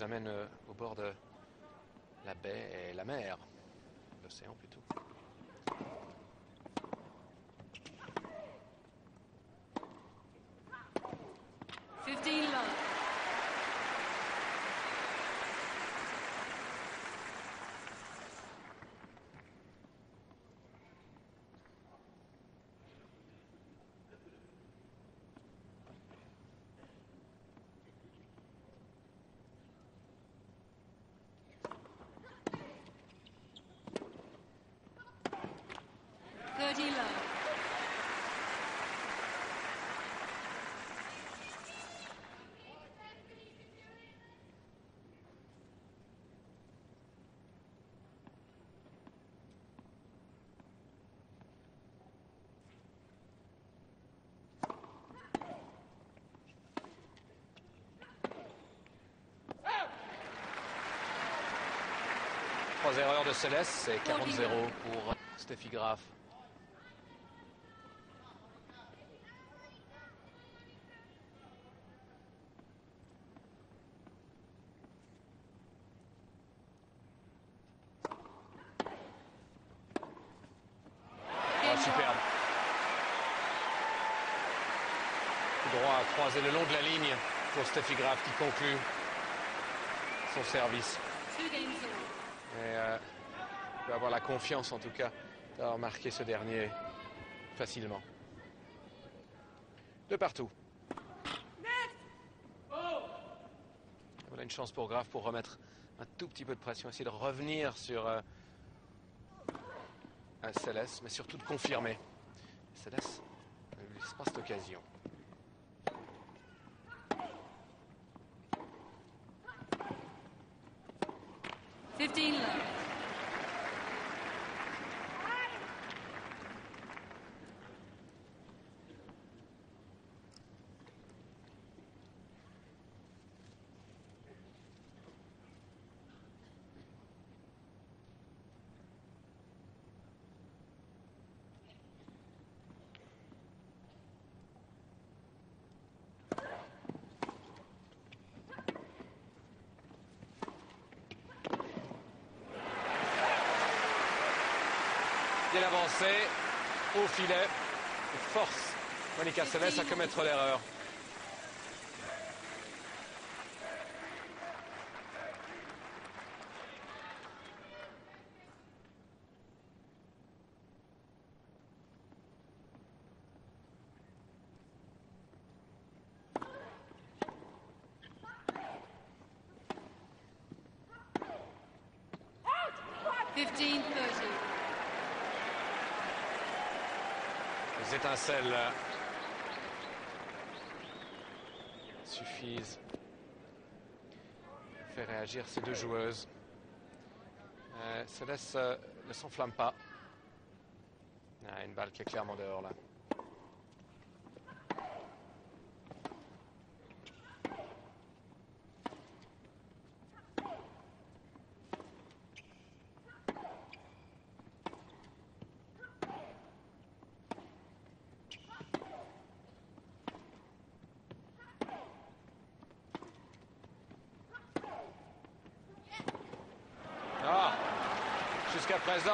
nous amène au bord de la baie et la mer. L'océan plutôt. Trois erreurs de Céleste, c'est 40-0 pour Steffi Graf. Oh, superbe. Tout droit à croiser le long de la ligne pour Steffi Graf qui conclut son service. Et il va avoir la confiance en tout cas d'avoir marqué ce dernier facilement. De partout. Voilà une chance pour Graf pour remettre un tout petit peu de pression, essayer de revenir sur Céleste, mais surtout de confirmer. Céleste ne lui laisse pas cette occasion. Bien avancé, au filet, force Monica Seles à commettre l'erreur. Les étincelles suffisent à faire réagir ces deux joueuses. Céleste ne s'enflamme pas. Une balle qui est clairement dehors là. Jusqu'à présent,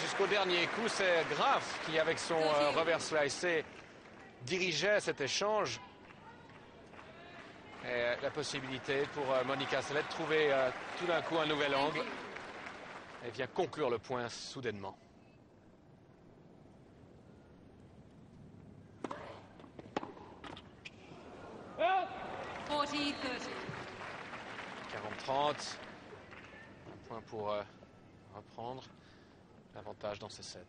jusqu'au dernier coup, c'est Graf qui, avec son revers slicé, dirigeait cet échange. Et la possibilité pour Monica Seles de trouver tout d'un coup un nouvel angle. Elle vient conclure le point soudainement. « 40-30. Un point pour reprendre l'avantage dans ces sets.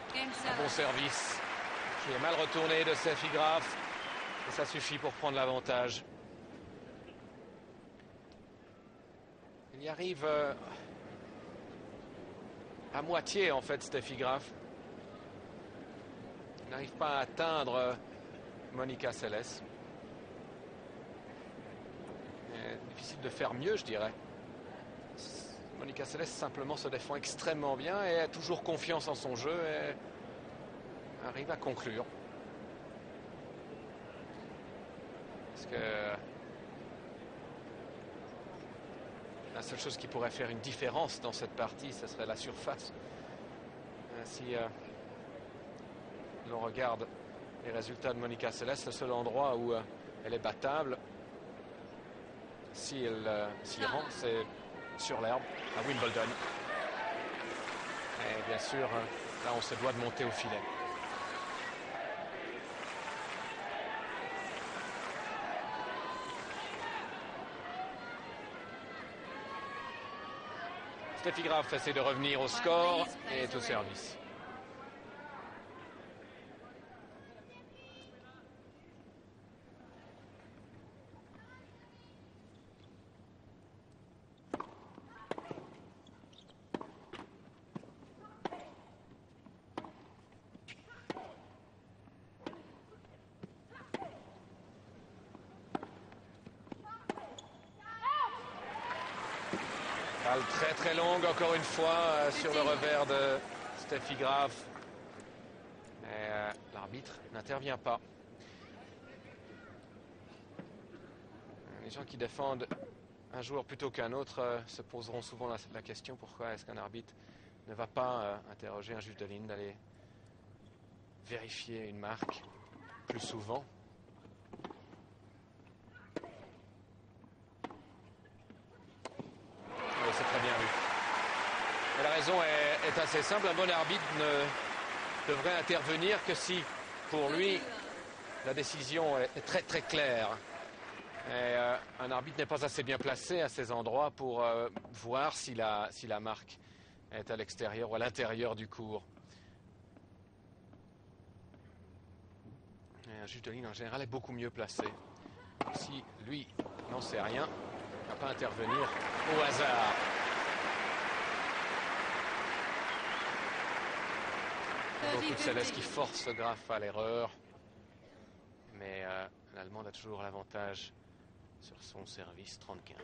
Un bon service qui est mal retourné de Steffi Graf. Et ça suffit pour prendre l'avantage. Il y arrive à moitié en fait Steffi Graf. Il n'arrive pas à atteindre Monica Seles. Difficile de faire mieux, je dirais. Monica Seles simplement se défend extrêmement bien et a toujours confiance en son jeu et arrive à conclure. Parce que la seule chose qui pourrait faire une différence dans cette partie, ce serait la surface. Si l'on regarde les résultats de Monica Seles, le seul endroit où elle est battable, si elle s'y rend, c'est sur l'herbe à Wimbledon. Et bien sûr, là on se doit de monter au filet. Steffi Graf essaie de revenir au score et est au service. Balle très très longue encore une fois sur le revers de Steffi Graf. L'arbitre n'intervient pas. Les gens qui défendent un joueur plutôt qu'un autre se poseront souvent la question pourquoi est-ce qu'un arbitre ne va pas interroger un juge de ligne, d'aller vérifier une marque plus souvent. C'est très bien vu. Et la raison est assez simple. Un bon arbitre ne devrait intervenir que si, pour lui, la décision est très très claire. Et un arbitre n'est pas assez bien placé à ces endroits pour voir si la marque est à l'extérieur ou à l'intérieur du court. Et un juge de ligne en général est beaucoup mieux placé. Si lui n'en sait rien, il ne va pas intervenir au hasard. Beaucoup de Seles qui force Graf à l'erreur. Mais l'Allemande a toujours l'avantage sur son service 30-15.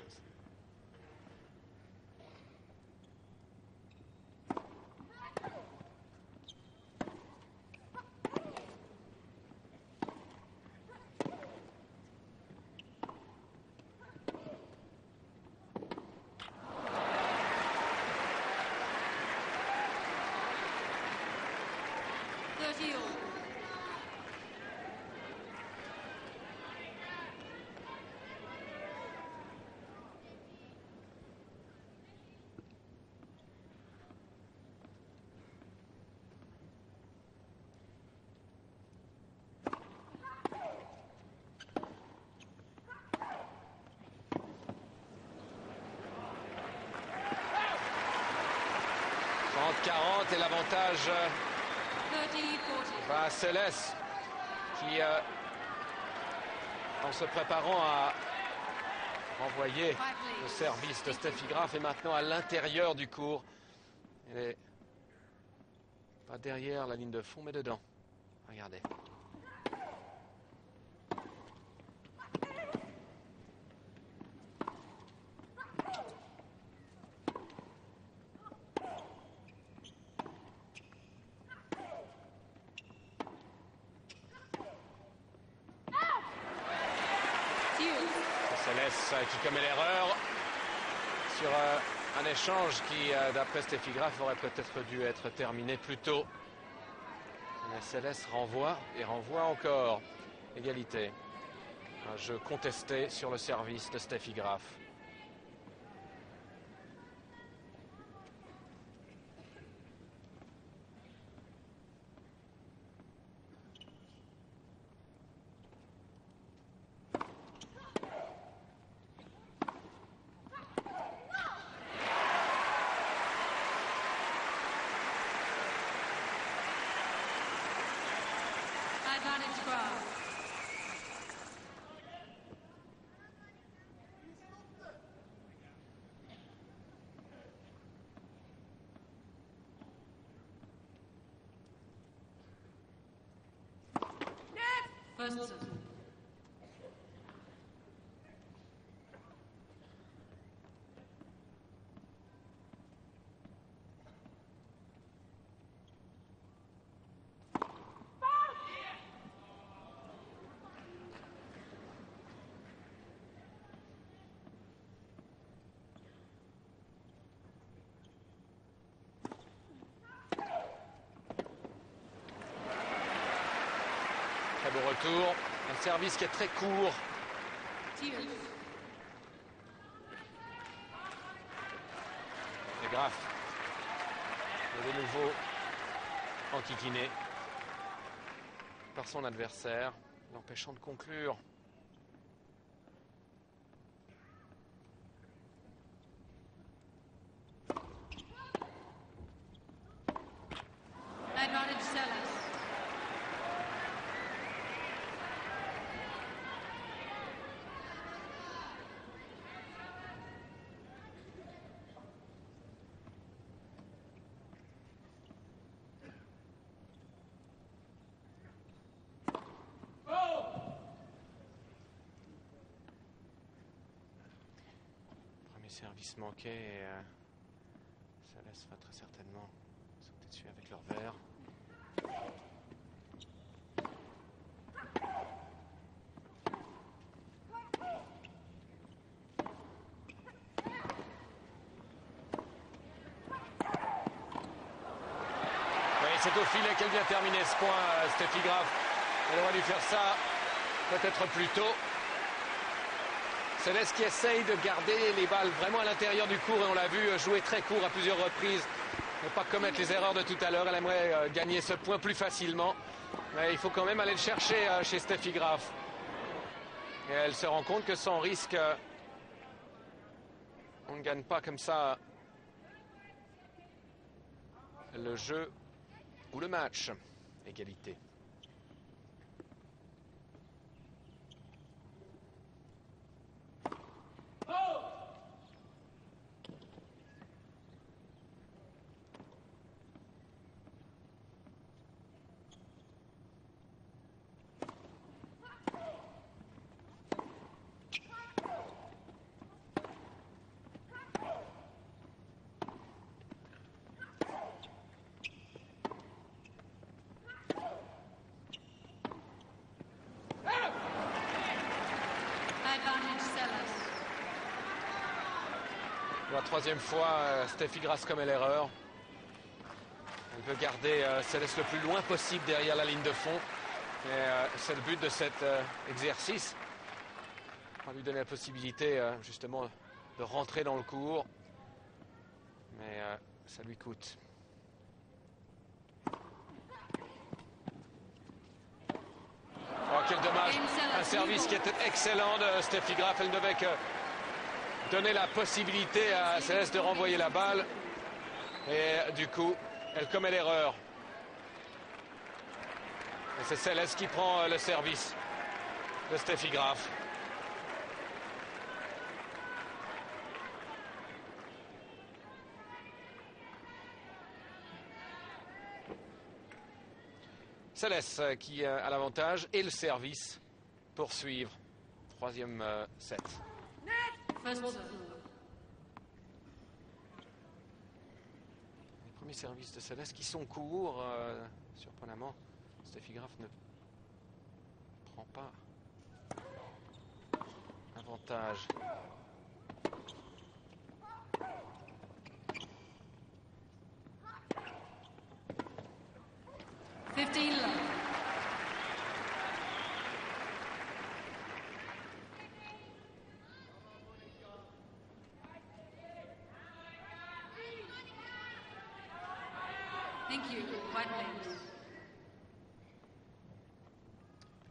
Et l'avantage va à Seles qui, en se préparant à renvoyer le service de Steffi Graf, est maintenant à l'intérieur du court. Elle est pas derrière la ligne de fond, mais dedans. Regardez. Qui commet l'erreur sur un échange qui, d'après Steffi Graf, aurait peut-être dû être terminé plus tôt. Mais Seles renvoie et renvoie encore. Égalité. Un jeu contesté sur le service de Steffi Graf. au retour. Un service qui est très court. C'est grave. Il est de nouveau enquiquiné par son adversaire, l'empêchant de conclure. Service manqué et Céleste va très certainement sauter dessus avec leur verre. Oui, c'est au filet qu'elle vient terminer ce point, Steffi Graf. Elle aurait dû faire ça peut-être plus tôt. Céleste qui essaye de garder les balles vraiment à l'intérieur du court et on l'a vu jouer très court à plusieurs reprises. Ne pas commettre les erreurs de tout à l'heure. Elle aimerait gagner ce point plus facilement. Mais il faut quand même aller le chercher chez Steffi Graf. Et elle se rend compte que sans risque, on ne gagne pas comme ça le jeu ou le match. Égalité. Pour la troisième fois, Steffi Graf commet l'erreur. Elle veut garder Céleste le plus loin possible derrière la ligne de fond. C'est le but de cet exercice. On va lui donner la possibilité justement de rentrer dans le court. Mais ça lui coûte. Oh, quel dommage. Un service qui était excellent de Steffi Graf. Elle ne devait que donner la possibilité à Céleste de renvoyer la balle. Et du coup, elle commet l'erreur. Et c'est Céleste qui prend le service de Steffi Graf. Céleste qui a l'avantage et le service pour suivre. Troisième set. Les premiers services de Céleste qui sont courts, surprenamment. Steffi Graf ne prend pas avantage.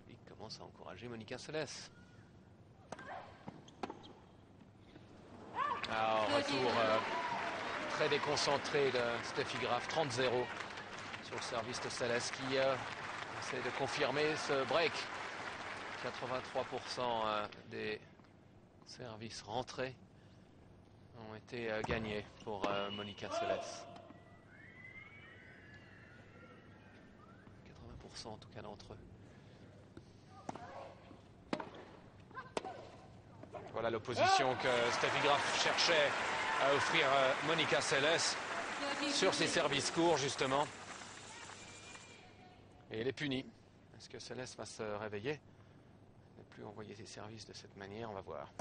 Il commence à encourager Monica Seles. Retour très déconcentré de Steffi Graf, 30-0 sur le service de Seles qui essaie de confirmer ce break. 83% des services rentrés ont été gagnés pour Monica Seles. 80% en tout cas d'entre eux. Voilà l'opposition que Steffi Graf cherchait à offrir Monica Seles sur ses services courts justement. Et elle est punie. Est-ce que Seles va se réveiller? Ne plus envoyer ses services de cette manière, on va voir.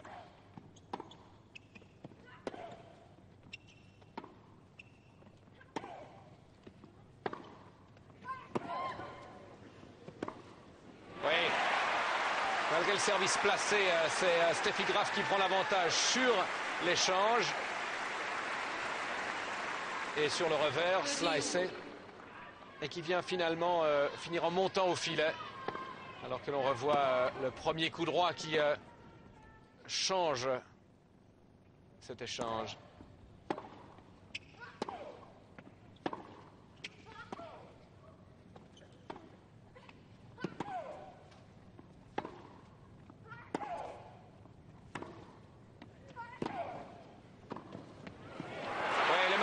Oui, malgré le service placé, c'est Steffi Graf qui prend l'avantage sur l'échange. Et sur le revers, slicé. Et qui vient finalement finir en montant au filet. Alors que l'on revoit le premier coup droit qui change cet échange.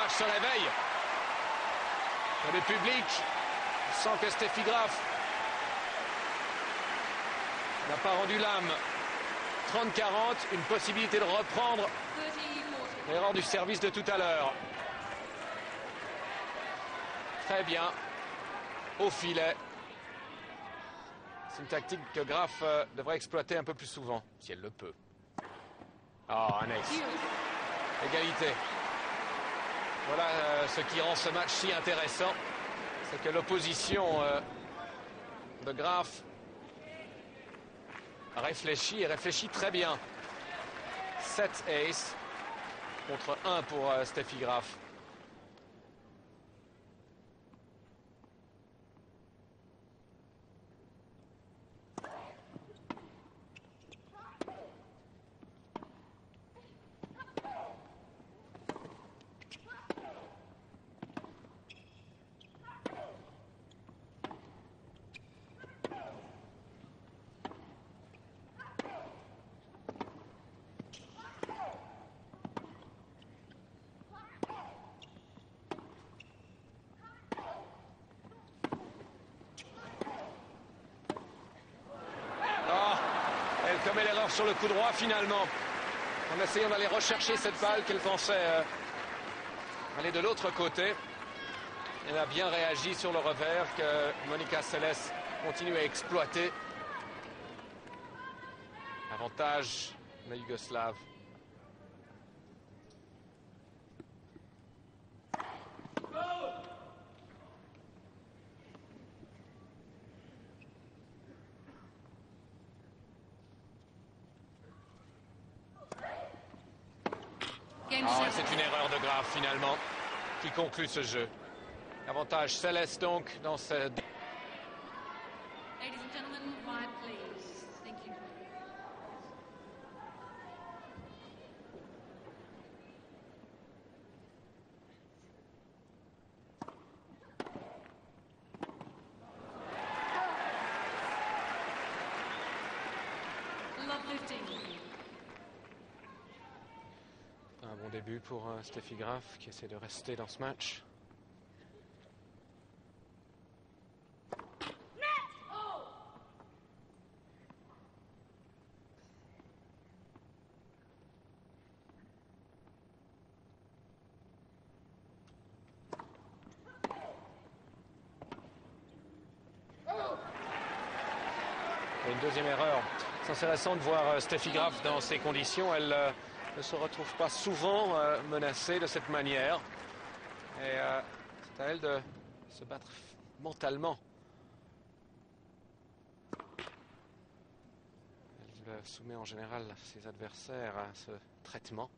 Se réveille. Le public sent que Steffi Graf n'a pas rendu l'âme. 30-40, une possibilité de reprendre l'erreur du service de tout à l'heure. Très bien. Au filet. C'est une tactique que Graf devrait exploiter un peu plus souvent, si elle le peut. Oh, un ace. Égalité. Voilà ce qui rend ce match si intéressant, c'est que l'opposition de Graf réfléchit et réfléchit très bien. 7 aces contre 1 pour Steffi Graf. Commet l'erreur sur le coup droit finalement, en essayant d'aller rechercher cette balle qu'elle pensait aller de l'autre côté. Elle a bien réagi sur le revers que Monica Seles continue à exploiter. Avantage la Yougoslave. C'est une erreur de Graf finalement qui conclut ce jeu. Avantage Céleste donc dans ce... Ladies and gentlemen, quiet please. Thank you. Love lifting. Un bon début pour Steffi Graf qui essaie de rester dans ce match. Et une deuxième erreur. C'est intéressant de voir Steffi Graf dans ces conditions. Elle ne se retrouve pas souvent menacée de cette manière. Et c'est à elle de se battre mentalement. Elle soumet en général ses adversaires à ce traitement.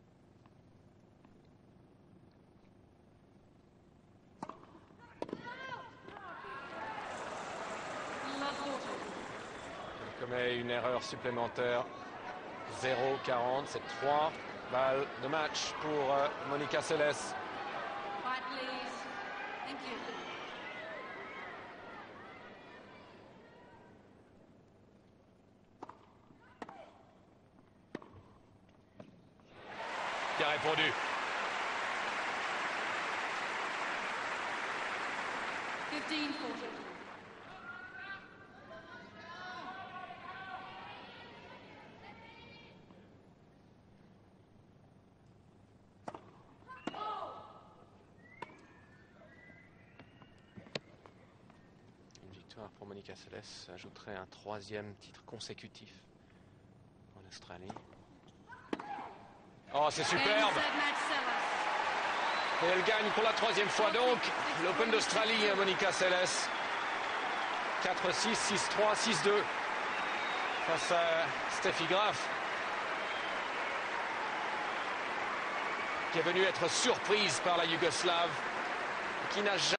Elle commet une erreur supplémentaire. 0-40, c'est 3 balles de match pour Monica Seles. Qui a répondu. Une victoire pour Monica Seles ajouterait un 3e titre consécutif en Australie. Oh, c'est superbe! Et elle gagne pour la 3e fois donc l'Open d'Australie, Monica Seles. 4-6, 6-3, 6-2. face à Steffi Graf, qui est venue être surprise par la Yougoslave, qui n'a jamais